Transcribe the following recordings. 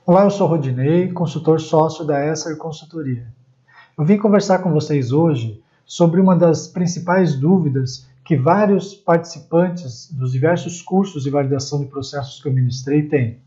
Olá, eu sou Rodinei, consultor sócio da Esser Consultoria. Eu vim conversar com vocês hoje sobre uma das principais dúvidas que vários participantes dos diversos cursos de validação de processos que eu ministrei têm.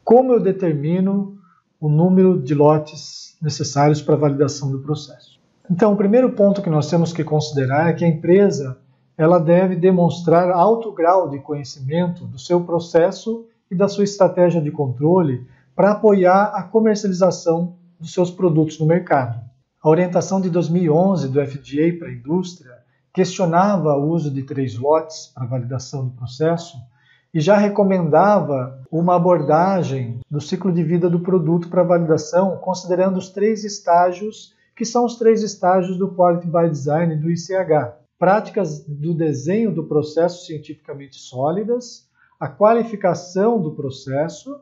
Como eu determino o número de lotes necessários para a validação do processo? Então, o primeiro ponto que nós temos que considerar é que a empresa ela deve demonstrar alto grau de conhecimento do seu processo e da sua estratégia de controle para apoiar a comercialização dos seus produtos no mercado. A orientação de 2011 do FDA para a indústria questionava o uso de 3 lotes para validação do processo e já recomendava uma abordagem do ciclo de vida do produto para validação, considerando os 3 estágios, que são os 3 estágios do Quality by Design do ICH. Práticas do desenho do processo cientificamente sólidas, a qualificação do processo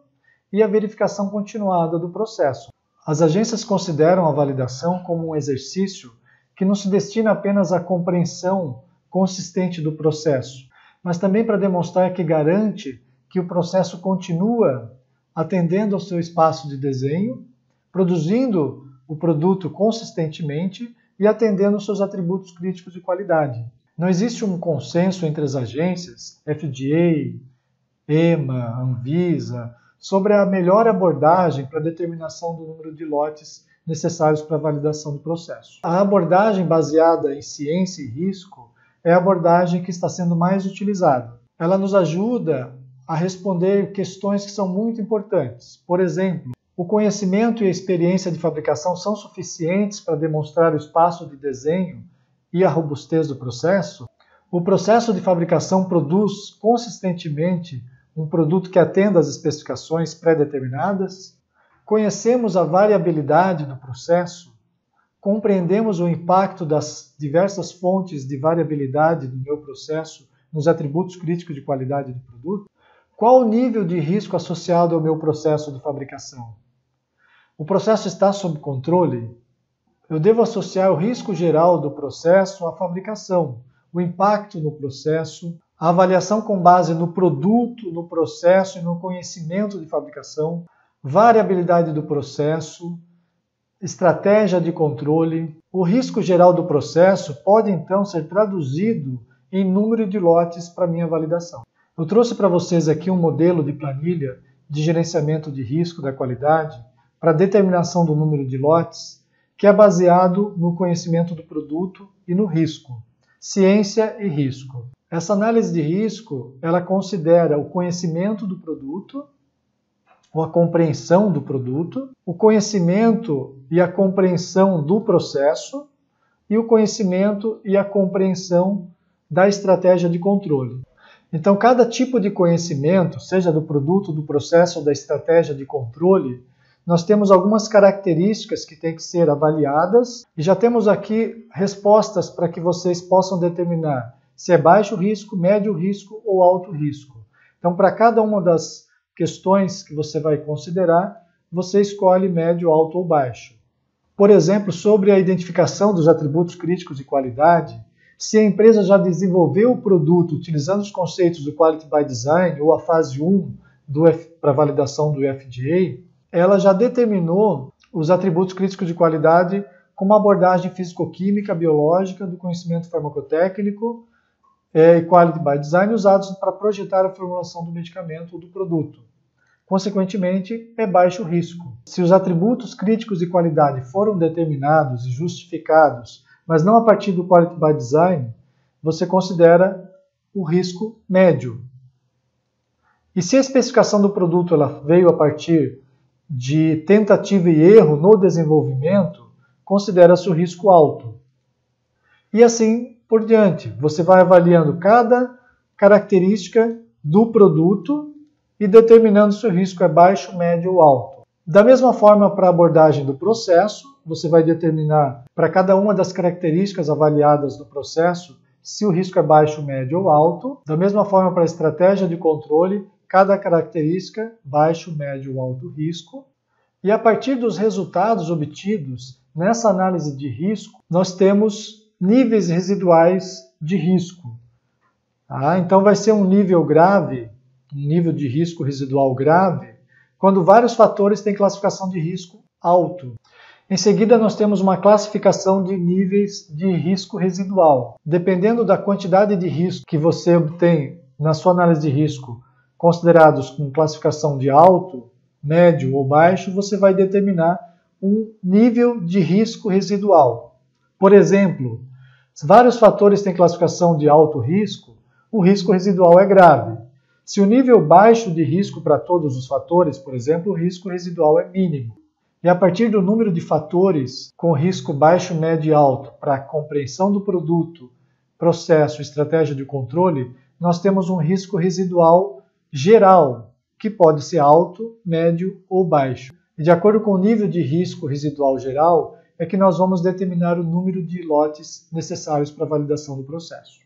e a verificação continuada do processo. As agências consideram a validação como um exercício que não se destina apenas à compreensão consistente do processo, mas também para demonstrar que garante que o processo continua atendendo ao seu espaço de desenho, produzindo o produto consistentemente e atendendo aos seus atributos críticos de qualidade. Não existe um consenso entre as agências, FDA, EMA, Anvisa, sobre a melhor abordagem para a determinação do número de lotes necessários para a validação do processo. A abordagem baseada em ciência e risco é a abordagem que está sendo mais utilizada. Ela nos ajuda a responder questões que são muito importantes. Por exemplo, o conhecimento e a experiência de fabricação são suficientes para demonstrar o espaço de desenho e a robustez do processo? O processo de fabricação produz consistentemente um produto que atenda às especificações pré-determinadas? Conhecemos a variabilidade do processo? Compreendemos o impacto das diversas fontes de variabilidade do meu processo nos atributos críticos de qualidade do produto? Qual o nível de risco associado ao meu processo de fabricação? O processo está sob controle? Eu devo associar o risco geral do processo à fabricação, o impacto no processo, a avaliação com base no produto, no processo e no conhecimento de fabricação, variabilidade do processo, estratégia de controle. O risco geral do processo pode então ser traduzido em número de lotes para minha validação. Eu trouxe para vocês aqui um modelo de planilha de gerenciamento de risco da qualidade para determinação do número de lotes, que é baseado no conhecimento do produto e no risco, ciência e risco. Essa análise de risco, ela considera o conhecimento do produto, ou a compreensão do produto, o conhecimento e a compreensão do processo e o conhecimento e a compreensão da estratégia de controle. Então, cada tipo de conhecimento, seja do produto, do processo ou da estratégia de controle, nós temos algumas características que têm que ser avaliadas e já temos aqui respostas para que vocês possam determinar se é baixo risco, médio risco ou alto risco. Então, para cada uma das questões que você vai considerar, você escolhe médio, alto ou baixo. Por exemplo, sobre a identificação dos atributos críticos de qualidade, se a empresa já desenvolveu o produto utilizando os conceitos do Quality by Design ou a fase 1 para validação do FDA, ela já determinou os atributos críticos de qualidade com uma abordagem físico-química, biológica, do conhecimento farmacotécnico e Quality by Design usados para projetar a formulação do medicamento ou do produto. Consequentemente, é baixo risco. Se os atributos críticos de qualidade foram determinados e justificados, mas não a partir do Quality by Design, você considera o risco médio. E se a especificação do produto ela veio a partir de tentativa e erro no desenvolvimento, considera-se o risco alto. E assim por diante, você vai avaliando cada característica do produto e determinando se o risco é baixo, médio ou alto. Da mesma forma, para a abordagem do processo, você vai determinar para cada uma das características avaliadas do processo se o risco é baixo, médio ou alto. Da mesma forma, para a estratégia de controle, cada característica, baixo, médio ou alto risco. E a partir dos resultados obtidos nessa análise de risco, nós temos níveis residuais de risco. Então vai ser um nível grave, um nível de risco residual grave, quando vários fatores têm classificação de risco alto. Em seguida, nós temos uma classificação de níveis de risco residual. Dependendo da quantidade de risco que você obtém na sua análise de risco, considerados com classificação de alto, médio ou baixo, você vai determinar um nível de risco residual. Por exemplo, se vários fatores têm classificação de alto risco, o risco residual é grave. Se o nível baixo de risco para todos os fatores, por exemplo, o risco residual é mínimo. E a partir do número de fatores com risco baixo, médio e alto para a compreensão do produto, processo, estratégia de controle, nós temos um risco residual geral, que pode ser alto, médio ou baixo. E de acordo com o nível de risco residual geral, é que nós vamos determinar o número de lotes necessários para a validação do processo.